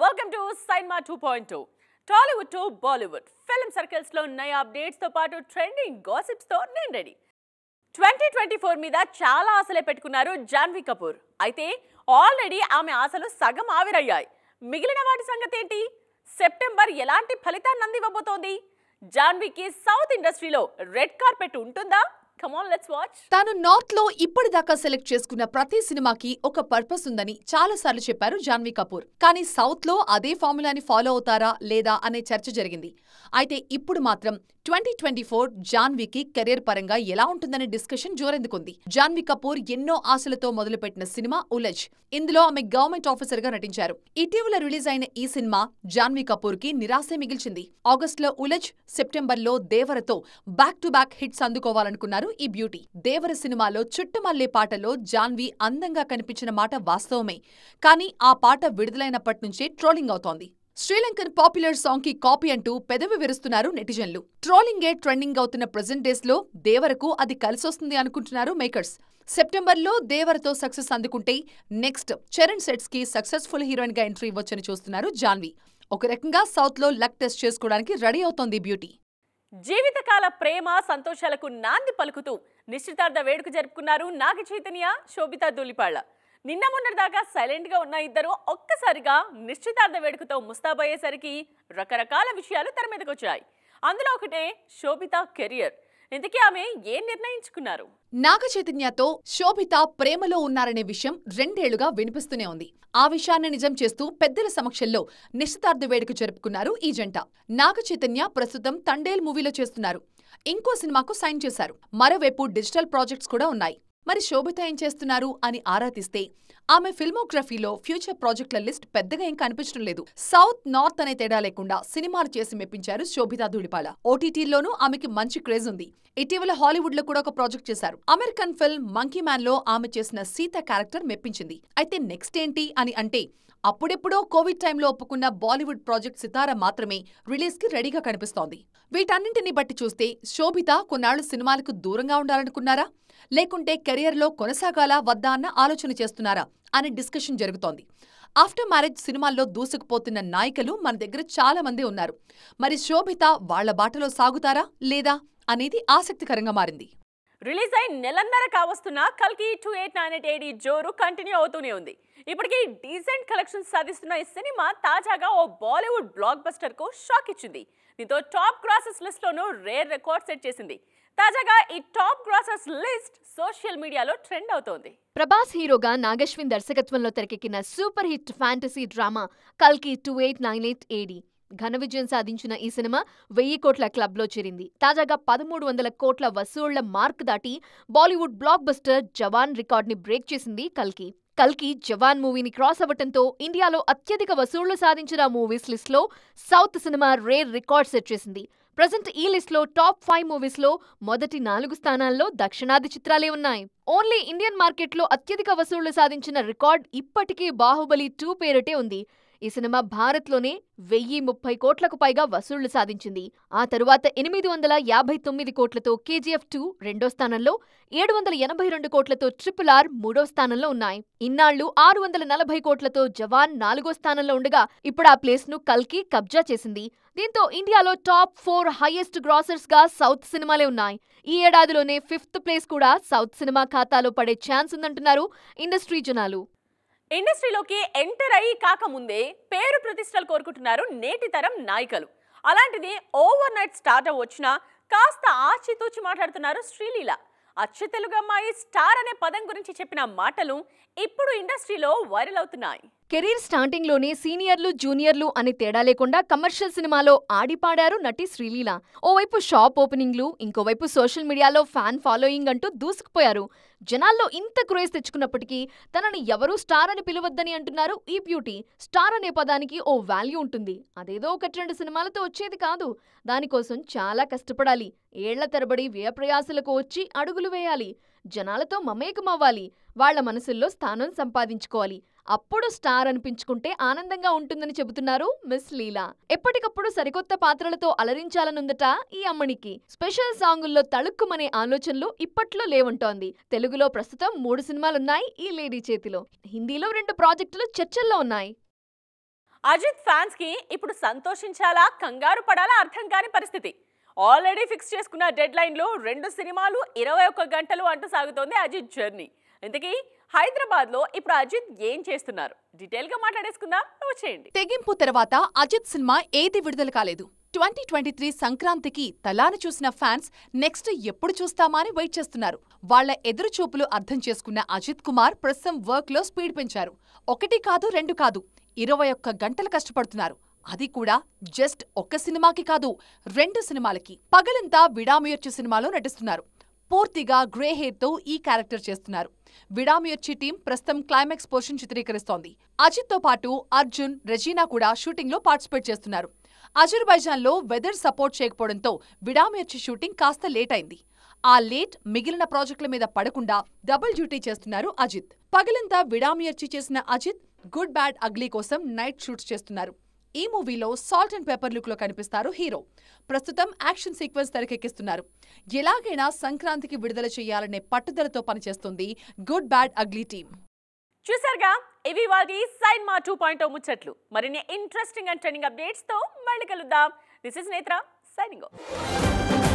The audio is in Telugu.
Welcome to cinema 2.2 Tollywood to Bollywood film circles లో నయా అప్డేట్స్ తో పాటు ట్రెండింగ్ గాసిప్స్ తో నేను రెడీ 2024 మీద చాలా ఆశలే పెట్టుకున్నారు జాన్వీ కపూర్. అయితే ఆల్రెడీ ఆమె ఆశలు సగం ఆవిరయ్యాయి. మిగిలిన వాటి సంగతి ఏంటి? సెప్టెంబర్ ఎలాంటి ఫలితాన్ని అందివ్వబోతోంది? జాన్వీకి సౌత్ ఇండస్ట్రీలో రెడ్ కార్పెట్ ఉంటుందా? Come on, let's watch. తాను నార్త్ లో ఇప్పటిదాకా సెలెక్ట్ చేసుకున్న ప్రతి సినిమాకి ఒక పర్పస్ ఉందని చాలాసార్లు చెప్పారు జాన్వీ కపూర్. కానీ సౌత్ లో అదే ఫార్ములాని ఫాలో అవుతారా లేదా అనే చర్చ జరిగింది. అయితే ఇప్పుడు మాత్రం 2024 జాన్వీకి కెరీర్ పరంగా ఎలా ఉంటుందనే డిస్కషన్ జోరెందుకుంది. జాన్వీ కపూర్ ఎన్నో ఆశలతో మొదలుపెట్టిన సినిమా ఉలజ్. ఇందులో ఆమె గవర్నమెంట్ ఆఫీసర్ గా నటించారు. ఇటీవల రిలీజ్ అయిన ఈ సినిమా జాన్వీ కపూర్ కి నిరాశే మిగిల్చింది. ఆగస్టులో ఉలజ్, సెప్టెంబర్లో దేవరతో బ్యాక్ టు బ్యాక్ హిట్స్ అందుకోవాలనుకున్నారు ఈ బ్యూటీ. దేవర సినిమాలో చుట్టుమల్లే పాటలో జాన్వీ అందంగా కనిపించిన మాట వాస్తవమే. కానీ ఆ పాట విడుదలైనప్పటి నుంచే ట్రోలింగ్ అవుతోంది. శ్రీలంకన్ పాపులర్ సాంగ్ కి కాపీ అంటూ పెదవి విరుస్తున్నారు నెటిజన్లు. ట్రోలింగే ట్రెండింగ్ అవుతున్న ప్రెజెంట్ డేస్ లో దేవరకు అది కలిసొస్తుంది అనుకుంటున్నారు మేకర్స్. సెప్టెంబర్లో దేవరతో సక్సెస్ అందుకుంటే నెక్స్ట్ చరణ్ సెట్స్ కి సక్సెస్ఫుల్ హీరోయిన్ గా ఎంట్రీ ఇవ్వొచ్చని చూస్తున్నారు జాన్వీ. ఒక రకంగా సౌత్ లో లక్ టెస్ట్ చేసుకోవడానికి రెడీ అవుతోంది బ్యూటీ. జీవితకాల ప్రేమ సంతోషాలకు నాంది పలుకుతూ నిశ్చితార్థ వేడుక జరుపుకున్నారు నాగ చైతన్య, శోభితా ధూళిపాళ్ల. నిన్న మొన్నటిదాకా సైలెంట్ గా ఉన్న ఇద్దరు ఒక్కసారిగా నిశ్చితార్థ వేడుకతో ముస్తాబయ్యేసరికి రకరకాల విషయాలు తెర మీదకొచ్చాయి. అందులో ఒకటే శోభితా కెరియర్. ఇంతకీ ఆమె ఏం నిర్ణయించుకున్నారు? నాగ చైతన్యతో శోభిత ప్రేమలో ఉన్నారనే విషయం 2 ఏళ్లుగా వినిపిస్తూనే ఉంది. ఆ విషయాన్ని నిజం చేస్తూ పెద్దల సమక్షంలో నిశ్చితార్థ వేడుక జరుపుకున్నారు ఈ జంట. నాగ చైతన్య ప్రస్తుతం తండేల్ మూవీలో చేస్తున్నారు. ఇంకో సినిమాకు సైన్ చేశారు. మరోవైపు డిజిటల్ ప్రాజెక్ట్స్ కూడా ఉన్నాయి. మరి శోభిత ఏం చేస్తున్నారు అని ఆరా తీస్తే ఆమె ఫిల్మోగ్రఫీలో ఫ్యూచర్ ప్రాజెక్టుల లిస్ట్ పెద్దగా ఏం కనిపించడం లేదు. సౌత్ నార్త్ అనే తేడా లేకుండా సినిమాలు చేసి మెప్పించారు శోభితా ధూళిపాళ్ల. ఓటీటీలోనూ ఆమెకి మంచి క్రేజ్ ఉంది. ఇటీవల హాలీవుడ్ లో కూడా ఒక ప్రాజెక్ట్ చేశారు. అమెరికన్ ఫిల్మ్ మంకీ మ్యాన్ లో ఆమె చేసిన సీత క్యారెక్టర్ మెప్పించింది. అయితే నెక్స్ట్ ఏంటి అని అంటే అప్పుడెప్పుడో కోవిడ్ టైంలో ఒప్పుకున్న బాలీవుడ్ ప్రాజెక్ట్ సితార మాత్రమే రిలీజ్ కి రెడీగా కనిపిస్తోంది. వీటన్నింటినీ బట్టి చూస్తే శోభిత కొన్నాళ్లు సినిమాలకు దూరంగా ఉండాలనుకున్నారా, లేకుంటే కెరియర్లో కొనసాగాలా వద్దా అన్న ఆలోచన చేస్తున్నారా అనే డిస్కషన్ జరుగుతోంది. ఆఫ్టర్ మ్యారేజ్ సినిమాల్లో దూసుకుపోతున్న నాయికలు మన దగ్గర చాలా మంది ఉన్నారు. మరి శోభిత వాళ్ల బాటలో సాగుతారా లేదా అనేది ఆసక్తికరంగా మారింది. రిలీజ్ అయి నెలన్నర కావస్తున్న కల్కి 2898 AD జోరు కంటిన్యూ అవుతూనే ఉంది. ఇప్పటికీ డీసెంట్ కలెక్షన్స్ సాధిస్తున్న ఈ సినిమా తాజాగా ఓ బాలీవుడ్ బ్లాక్ బస్టర్ కు షాక్ ఇచ్చింది. దీంతో టాప్ గ్రాసర్స్ లిస్ట్ లోనూ రేర్ రికార్డ్ సెట్ చేసింది. తాజాగా ఈ టాప్ గ్రాసర్స్ లిస్ట్ సోషల్ మీడియాలో ట్రెండ్ అవుతోంది. ప్రభాస్ హీరోగా నాగశ్విన్ దర్శకత్వంలో తెరకెక్కిన సూపర్ హిట్ ఫ్యాంటసీ డ్రామా కల్కి 2898 AD ఘన విజయం సాధించిన ఈ సినిమా 1000 కోట్ల క్లబ్లో చేరింది. తాజాగా 1300 కోట్ల వసూళ్ల మార్క్ దాటి బాలీవుడ్ బ్లాక్ బస్టర్ జవాన్ రికార్డ్ ని బ్రేక్ చేసింది కల్కి. కల్కి జవాన్ మూవీని క్రాస్ అవ్వటంతో ఇండియాలో అత్యధిక వసూళ్లు సాధించిన మూవీస్ లిస్ట్ లో south cinema rare record set చేసింది. ప్రజెంట్ ఈ లిస్ట్ లో టాప్ 5 మూవీస్ లో మొదటి 4 స్థానాల్లో దక్షిణాది చిత్రాలే ఉన్నాయి. ఓన్లీ ఇండియన్ మార్కెట్ లో అత్యధిక వసూళ్లు సాధించిన రికార్డ్ ఇప్పటికీ బాహుబలి 2 పేరిటే ఉంది. ఈ సినిమా భారత్లోనే 1030 కోట్లకు పైగా వసూళ్లు సాధించింది. ఆ తరువాత 859 కోట్లతో KGF 2 రెండో స్థానంలో, 782 కోట్లతో RRR మూడో స్థానంలో ఉన్నాయి. ఇన్నాళ్లు 640 కోట్లతో జవాన్ 4గో స్థానంలో ఉండగా ఇప్పుడు ఆ ప్లేస్ ను కల్కి కబ్జా చేసింది. దీంతో ఇండియాలో టాప్ 4 హైయెస్ట్ గ్రాసర్స్ గా సౌత్ సినిమాలే ఉన్నాయి. ఈ ఏడాదిలోనే 5th ప్లేస్ కూడా సౌత్ సినిమా ఖాతాలో పడే ఛాన్స్ ఉందంటున్నారు ఇండస్ట్రీ జనాలు. ఇండస్ట్రీలోకి ఎంటర్ అయ్యి కాకముందే పేరు ప్రతిష్టలు కోరుకుంటున్నారు నేటి తరం నాయికలు. అలాంటిది ఓవర్ నైట్ స్టార్ట్ వచ్చినా కాస్త ఆచితూచి మాట్లాడుతున్నారు శ్రీలీల. అచ్చ తెలుగు అమ్మాయి స్టార్ అనే పదం గురించి చెప్పిన మాటలు ఇప్పుడు ఇండస్ట్రీలో వైరల్ అవుతున్నాయి. కెరీర్ స్టార్టింగ్ లోనే సీనియర్లు జూనియర్లు అని తేడా లేకుండా కమర్షియల్ సినిమాలో ఆడిపాడారు నటి శ్రీలీల. ఓవైపు షాప్ ఓపెనింగ్లు, ఇంకోవైపు సోషల్ మీడియాలో ఫ్యాన్ ఫాలోయింగ్ అంటూ దూసుకుపోయారు. జనాల్లో ఇంత క్రేజ్ తెచ్చుకున్నప్పటికీ తనని ఎవరూ స్టార్ అని పిలవద్దని అంటున్నారు ఈ బ్యూటీ. స్టార్ అనే పదానికి ఓ వాల్యూ ఉంటుంది. అదేదో 1-2 సినిమాలతో వచ్చేది కాదు. దానికోసం చాలా కష్టపడాలి. ఏళ్ల తరబడి వ్యయప్రయాసలకు వచ్చి అడుగులు వేయాలి. జనాలతో మమేకమవ్వాలి. వాళ్ల మనసుల్లో స్థానం సంపాదించుకోవాలి. అప్పుడు స్టార్ అనిపించుకుంటే ఆనందంగా ఉంటుందని చెబుతున్నారు మిస్ లీలా. ఎప్పటికప్పుడు సరికొత్త పాత్రలతో అలరించాలనుందట ఈ అమ్మనికి. స్పెషల్ సాంగుల్లో తళుక్కుమనే ఆలోచనలు ఇప్పట్లో లేవుంటోంది. తెలుగులో ప్రస్తుతం 3 సినిమాలున్నాయి ఈ లేడీ చేతిలో. హిందీలో 2 ప్రాజెక్టులు చర్చల్లో ఉన్నాయి. అజిత్ ఫ్యాన్స్ కి ఇప్పుడు సంతోషించాలా కంగారు పడాలా అర్థం కాని పరిస్థితి. ఆల్రెడీ ఫిక్స్ చేసుకున్న డెడ్ లైన్ లో 2 సినిమాలు 21 గంటలు అంటూ సాగుతోంది అజిత్ జర్నీ. ఇంతకీ హైదరాబాద్ లో ఇప్పుడు అజిత్ ఏం చేస్తున్నారు డీటెయిల్ గా మాట్లాడేసుకుందాం, వచ్చేయండి. తెగింపు తర్వాత అజిత్ సినిమా ఏది విడుదల కాలేదు. 2023 సంక్రాంతికి తలాని చూసిన ఫ్యాన్స్ నెక్స్ట్ ఎప్పుడు చూస్తామా అని వెయిట్ చేస్తున్నారు. వాళ్ల ఎదురుచూపులు అర్థం చేసుకున్న అజిత్ కుమార్ ప్రస్తుతం వర్క్ లో స్పీడ్ పెంచారు. 1 కాదు 2 కాదు 21 గంటలు కష్టపడుతున్నారు. అది కూడా జస్ట్ ఒక్క సినిమాకి కాదు, 2 సినిమాలకి. పగలంతా విడాముయర్చి సినిమాలో నటిస్తున్నారు. పూర్తిగా గ్రే హెయిర్ తో ఈ క్యారెక్టర్ చేస్తున్నారు. విడాముయర్చి టీం ప్రస్తుతం క్లైమాక్స్ పోర్షన్ చిత్రీకరిస్తోంది. అజిత్ తో పాటు అర్జున్, రెజీనా కూడా షూటింగ్ లో పార్టిసిపేట్ చేస్తున్నారు. అజర్బైజాన్ లో వెదర్ సపోర్ట్ చేయకపోవడంతో విడాముయర్చి షూటింగ్ కాస్త లేట్ అయింది. ఆ లేట్ మిగిలిన ప్రాజెక్టుల మీద పడకుండా డబుల్ డ్యూటీ చేస్తున్నారు అజిత్. పగలంతా విడాముయర్చి చేసిన అజిత్ గుడ్ బ్యాడ్ అగ్లీ కోసం నైట్ షూట్స్ చేస్తున్నారు. ఈ మూవీలో సాల్ట్ అండ్ పెప్పర్ లుక్ లో కనిపిస్తారు హీరో. ప్రస్తుతం యాక్షన్ సీక్వెన్స్ తెరకెక్కిస్తున్నారు. ఎలాగైనా సంక్రాంతికి విడుదల చేయాలనే పట్టుదలతో పనిచేస్తుంది గుడ్ బ్యాడ్ అగ్లీ టీం. చూసారుగా, ఇవి వాటి సైన్మా 2.0 ముచ్చట్లు. మరిన్ని ఇంట్రెస్టింగ్ అండ్ ట్రెండింగ్ అప్డేట్స్ తో మళ్ళీ కలుద్దాం. దిస్ ఇస్ నేత్ర సైనింగ్ ఆఫ్.